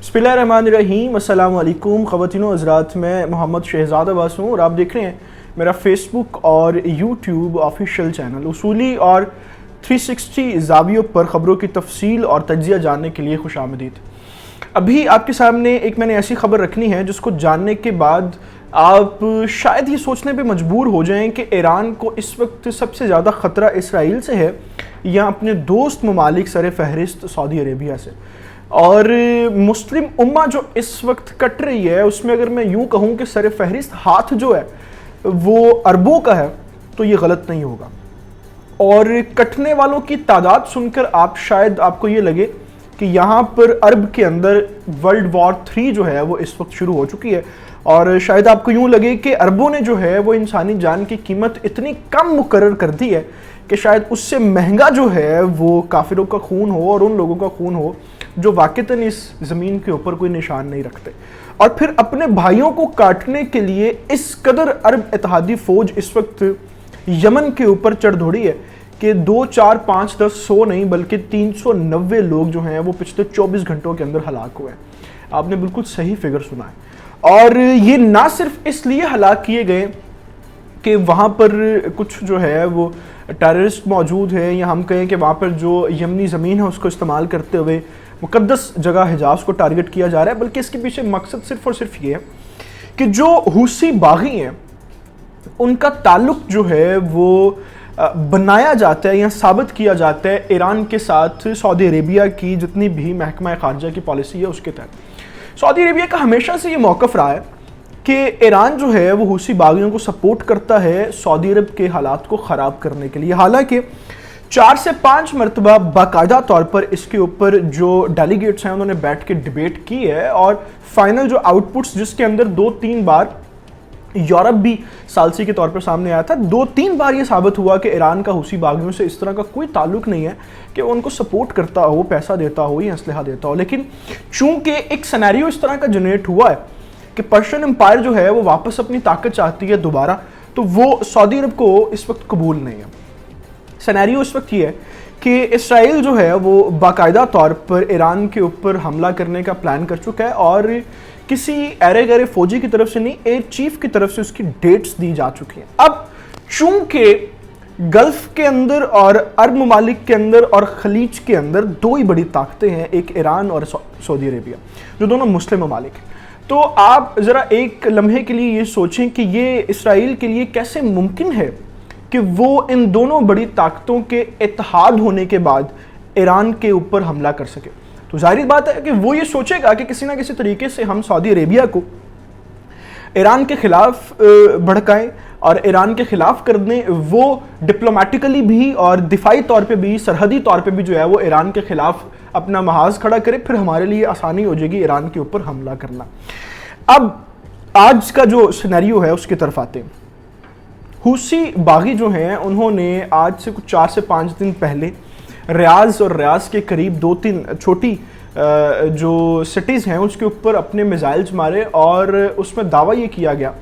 बिस्मिल्लाहिर्रहमानिर्रहीम। अस्सलाम वालेकुम ख़वातीन व हज़रात, मैं मोहम्मद शहज़ाद अब्बास हूँ और आप देख रहे हैं मेरा फ़ेसबुक और यूट्यूब ऑफिशियल चैनल। उसूली और 360 ज़ावियों पर ख़बरों की तफसील और तज्ज़िया जानने के लिए खुशामदीद। अभी आपके सामने एक मैंने ऐसी ख़बर रखनी है जिसको जानने के बाद आप शायद ये सोचने पे मजबूर हो जाएं कि ईरान को इस वक्त सबसे ज़्यादा ख़तरा इसराइल से है या अपने दोस्त ममालिक सर फहरिस्त सऊदी अरेबिया से। और मुस्लिम उम्मा जो इस वक्त कट रही है उसमें अगर मैं यूँ कहूँ कि सर फहरिस्त हाथ जो है वो अरबों का है तो ये गलत नहीं होगा। और कटने वालों की तादाद सुनकर आपको ये लगे कि यहाँ पर अरब के अंदर वर्ल्ड वॉर 3 जो है वो इस वक्त शुरू हो चुकी है। और शायद आपको यूँ लगे कि अरबों ने जो है वो इंसानी जान की कीमत इतनी कम मुकर्रर कर दी है कि शायद उससे महंगा जो है वो काफिरों का खून हो और उन लोगों का खून हो जो वाक़तन इस ज़मीन के ऊपर कोई निशान नहीं रखते। और फिर अपने भाइयों को काटने के लिए इस कदर अरब इत्तेहादी फ़ौज इस वक्त यमन के ऊपर चढ़ दौड़ी है कि 2, 4, 5, 10, 100 नहीं बल्कि 390 लोग जो हैं वो पिछले 24 घंटों के अंदर हलाक हुए हैं। आपने बिल्कुल सही फिगर सुना है। और ये ना सिर्फ इसलिए हलाक किए गए कि वहाँ पर कुछ जो है वो टेररिस्ट मौजूद है या हम कहें कि वहाँ पर जो यमनी ज़मीन है उसको इस्तेमाल करते हुए मुक़द्दस जगह हिजाज़ को टारगेट किया जा रहा है, बल्कि इसके पीछे मकसद सिर्फ और सिर्फ ये है कि जो हूसी बागी हैं उनका ताल्लुक़ जो है वो बनाया जाता है या साबित किया जाता है ईरान के साथ सऊदी अरेबिया की जितनी भी महकमा ख़ारजा की पॉलिसी है उसके तहत। सऊदी अरेबिया का हमेशा से ये मौक़िफ़ रहा है कि ईरान जो है वो हूसी बागियों को सपोर्ट करता है सऊदी अरब के हालात को ख़राब करने के लिए। हालांकि 4 से 5 मरतबा बाकायदा तौर पर इसके ऊपर जो डेलीगेट्स हैं उन्होंने बैठ के डिबेट की है और फाइनल जो आउटपुट्स जिसके अंदर 2-3 बार यूरोप भी सालसी के तौर पर सामने आया था, 2-3 बार ये साबित हुआ कि ईरान का हूसी बागियों से इस तरह का कोई ताल्लुक नहीं है कि वो उनको सपोर्ट करता हो, पैसा देता हो या असलहा देता हो। लेकिन चूंकि एक सिनेरियो इस तरह का जनरेट हुआ है कि पर्शियन एम्पायर जो है वो वापस अपनी ताकत चाहती है दोबारा, तो वो सऊदी अरब को इस वक्त कबूल नहीं है। सिनेरियो इस वक्त ये है कि इसराइल जो है वो बाकायदा तौर पर ईरान के ऊपर हमला करने का प्लान कर चुका है और किसी ऐरे गैरे फौजी की तरफ से नहीं, एयर चीफ की तरफ से उसकी डेट्स दी जा चुकी हैं। अब चूंकि गल्फ के अंदर और अरब ममालिक के अंदर और खलीज के अंदर 2 ही बड़ी ताकतें हैं, एक ईरान और सऊदी अरेबिया, जो दोनों मुस्लिम ममालिक हैं, तो आप ज़रा एक लम्हे के लिए ये सोचें कि ये इसराइल के लिए कैसे मुमकिन है कि वो इन दोनों बड़ी ताकतों के इत्तेहाद होने के बाद ईरान के ऊपर हमला कर सके। तो जाहिर बात है कि वो ये सोचेगा कि किसी ना किसी तरीके से हम सऊदी अरेबिया को ईरान के ख़िलाफ़ भड़काएं और ईरान के ख़िलाफ़ कर दें। वो डिप्लोमेटिकली भी और दिफाई तौर पे भी, सरहदी तौर पे भी जो है वो ईरान के ख़िलाफ़ अपना महाज खड़ा करे, फिर हमारे लिए आसानी हो जाएगी ईरान के ऊपर हमला करना। अब आज का जो सिनेरियो है उसकी तरफ आते हैं। हूसी बागी जो हैं उन्होंने आज से कुछ 4 से 5 दिन पहले रियाज और रियाज के करीब 2-3 छोटी जो सिटीज़ हैं उसके ऊपर अपने मिसाइल्स मारे और उसमें दावा ये किया गया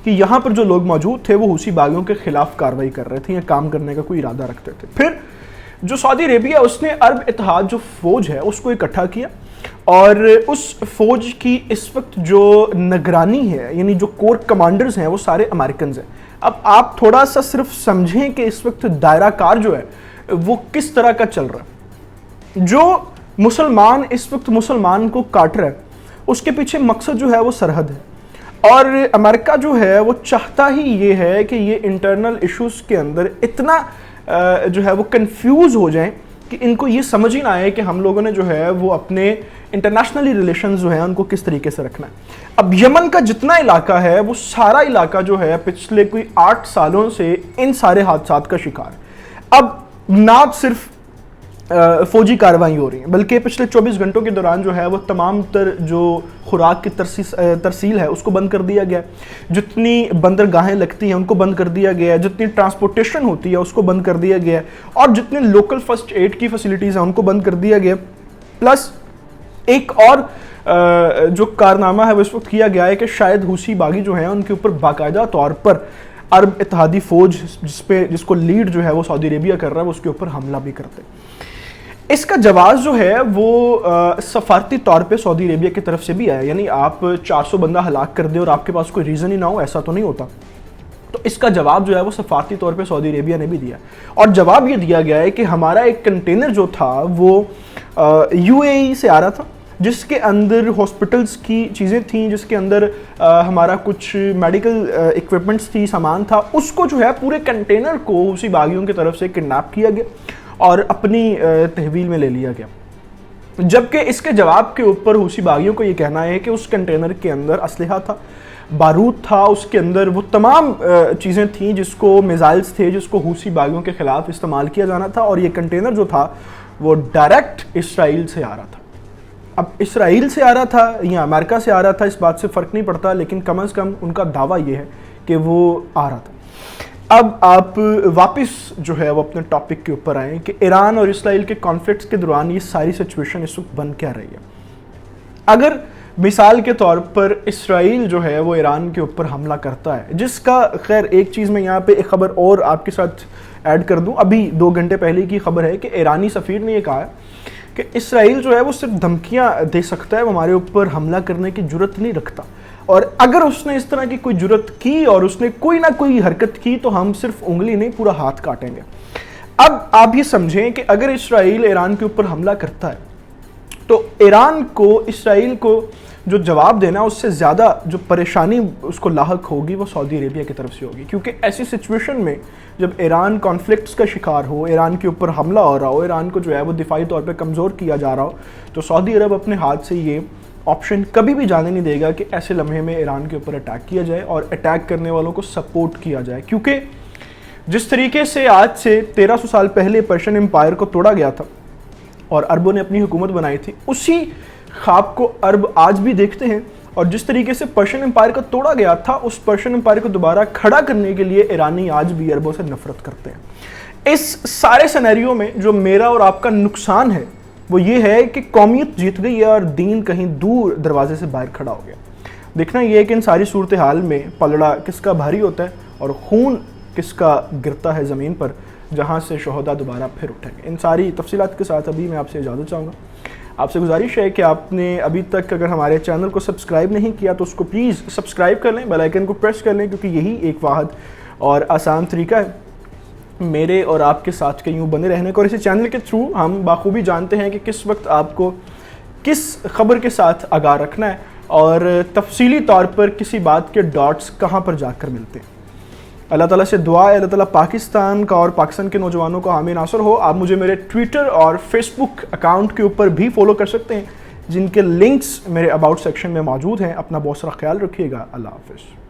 कि यहाँ पर जो लोग मौजूद थे वो हूसी बागियों के ख़िलाफ़ कार्रवाई कर रहे थे या काम करने का कोई इरादा रखते थे। फिर जो सऊदी अरेबिया उसने अरब इत्तेहाद जो फ़ौज है उसको इकट्ठा किया और उस फ़ौज की इस वक्त जो निगरानी है यानी जो कोर कमांडर्स हैं वो सारे अमेरिकन हैं। अब आप थोड़ा सा सिर्फ समझें कि इस वक्त दायरा कार जो है वो किस तरह का चल रहा है। जो मुसलमान इस वक्त मुसलमान को काट रहा है उसके पीछे मकसद जो है वो सरहद है और अमेरिका जो है वो चाहता ही ये है कि ये इंटरनल इश्यूज़ के अंदर इतना जो है वो कंफ्यूज हो जाएं कि इनको ये समझ ही ना आए कि हम लोगों ने जो है वो अपने इंटरनेशनली रिलेशंस जो हैं उनको किस तरीके से रखना है। अब यमन का जितना इलाका है वो सारा इलाका जो है पिछले कोई 8 सालों से इन सारे हादसात का शिकार। अब ना सिर्फ फौजी कार्रवाई हो रही है बल्कि पिछले 24 घंटों के दौरान जो है वो तमाम तर जो खुराक की तरसील है उसको बंद कर दिया गया, जितनी बंदरगाहें लगती हैं उनको बंद कर दिया गया, जितनी ट्रांसपोर्टेशन होती है उसको बंद कर दिया गया और जितने लोकल फर्स्ट एड की फैसिलिटीज़ हैं उनको बंद कर दिया गया। प्लस एक और जो कारनामा है वो इस वक्त किया गया है कि शायद हूसी बागी जो हैं उनके ऊपर बाकायदा तौर पर अरब इत्तेहादी फ़ौज जिसको लीड जो है वो सऊदी अरेबिया कर रहा है उसके ऊपर हमला भी करते। اس کا جواز جو ہے وہ سفارتی طور پہ سعودی عربیہ کی طرف سے بھی آیا، یعنی آپ 400 بندہ ہلاک کر دیں اور آپ کے پاس کوئی ریزن ہی نہ ہو، ایسا تو نہیں ہوتا. تو اس کا جواب جو ہے وہ سفارتی طور پہ سعودی عربیہ نے بھی دیا، اور جواب یہ دیا گیا ہے کہ ہمارا ایک کنٹینر جو تھا وہ یو اے ای سے آ رہا تھا، جس کے اندر ہاسپٹلس کی چیزیں تھیں، جس کے اندر ہمارا کچھ میڈیکل ایکوپمنٹس تھی، سامان تھا. اس کو جو ہے پورے کنٹینر کو حوثی باغیوں کی طرف سے کڈنیپ کیا گیا اور اپنی تحویل میں لے لیا گیا. جبکہ اس کے جواب کے اوپر حوثی باغیوں کو یہ کہنا ہے کہ اس کنٹینر کے اندر اسلحہ تھا، بارود تھا، اس کے اندر وہ تمام چیزیں تھیں جس کو میزائلز تھے جس کو حوثی باغیوں کے خلاف استعمال کیا جانا تھا، اور یہ کنٹینر جو تھا وہ ڈائریکٹ اسرائیل سے آ رہا تھا. اب اسرائیل سے آ رہا تھا یا امریکہ سے آ رہا تھا اس بات سے فرق نہیں پڑتا، لیکن کم از کم ان کا دعویٰ یہ ہے کہ وہ آ رہا تھا. اب آپ واپس جو ہے وہ اپنے ٹاپک کے اوپر آئیں کہ ایران اور اسرائیل کے کانفلکٹس کے دوران یہ ساری سچویشن اس وقت بن کیا رہی ہے. اگر مثال کے طور پر اسرائیل جو ہے وہ ایران کے اوپر حملہ کرتا ہے، جس کا خیر ایک چیز میں یہاں پہ ایک خبر اور آپ کے ساتھ ایڈ کر دوں، ابھی 2 گھنٹے پہلے کی خبر ہے کہ ایرانی سفیر نے یہ کہا ہے کہ اسرائیل جو ہے وہ صرف دھمکیاں دے سکتا ہے، وہ ہمارے اوپر حملہ کرنے کی جرت نہیں رکھتا، اور اگر اس نے اس طرح کی کوئی جرت کی اور اس نے کوئی نہ کوئی حرکت کی تو ہم صرف انگلی نہیں پورا ہاتھ کاٹیں گے. اب آپ یہ سمجھیں کہ اگر اسرائیل ایران کے اوپر حملہ کرتا ہے تو ایران کو اسرائیل کو جو جواب دینا اس سے زیادہ جو پریشانی اس کو لاحق ہوگی وہ سعودی عربیہ کی طرف سے ہوگی، کیونکہ ایسی سچویشن میں جب ایران کانفلکٹس کا شکار ہو، ایران کے اوپر حملہ ہو رہا ہو، ایران کو جو ہے وہ دفاعی طور پہ کمزور کیا جا رہا ہو، تو سعودی عرب اپنے ہاتھ سے یہ آپشن کبھی بھی جانے نہیں دے گا کہ ایسے لمحے میں ایران کے اوپر اٹیک کیا جائے اور اٹیک کرنے والوں کو سپورٹ کیا جائے. کیونکہ جس طریقے سے آج سے 1300 سال پہلے پرشین امپائر کو توڑا گیا تھا اور عربوں نے اپنی حکومت بنائی تھی، اسی خواب کو عرب آج بھی دیکھتے ہیں، اور جس طریقے سے پرشین امپائر کو توڑا گیا تھا اس پرشین امپائر کو دوبارہ کھڑا کرنے کے لیے ایرانی آج بھی عربوں سے نفرت کرتے ہیں. اس سارے سینیریو میں جو میرا اور آپ کا نقصان ہے وہ یہ ہے کہ قومیت جیت گئی ہے اور دین کہیں دور دروازے سے باہر کھڑا ہو گیا. دیکھنا یہ ہے کہ ان ساری صورتحال میں پلڑا کس کا بھاری ہوتا ہے اور خون کس کا گرتا ہے زمین پر، جہاں سے شہداء دوبارہ پھر اٹھیں گے. ان ساری تفصیلات کے ساتھ ابھی میں آپ سے اجازت چاہوں گا. آپ سے گزارش ہے کہ آپ نے ابھی تک اگر ہمارے چینل کو سبسکرائب نہیں کیا تو اس کو پلیز سبسکرائب کر لیں، بیل آئیکن کو پریس کر لیں، کیونکہ یہی ایک واحد اور آسان طریقہ ہے میرے اور آپ کے ساتھ کے یوں بنے رہنے کو. اور اسی چینل کے تھرو ہم بخوبی جانتے ہیں کہ کس وقت آپ کو کس خبر کے ساتھ آگاہ رکھنا ہے اور تفصیلی طور پر کسی بات کے ڈاٹس کہاں پر جا کر ملتے ہیں. اللہ تعالیٰ سے دعا ہے اللہ تعالیٰ پاکستان کا اور پاکستان کے نوجوانوں کا حامی ناصر ہو. آپ مجھے میرے ٹویٹر اور فیس بک اکاؤنٹ کے اوپر بھی فالو کر سکتے ہیں، جن کے لنکس میرے اباؤٹ سیکشن میں موجود ہیں. اپنا بہت سارا خیال رکھیے گا. اللہ حافظ.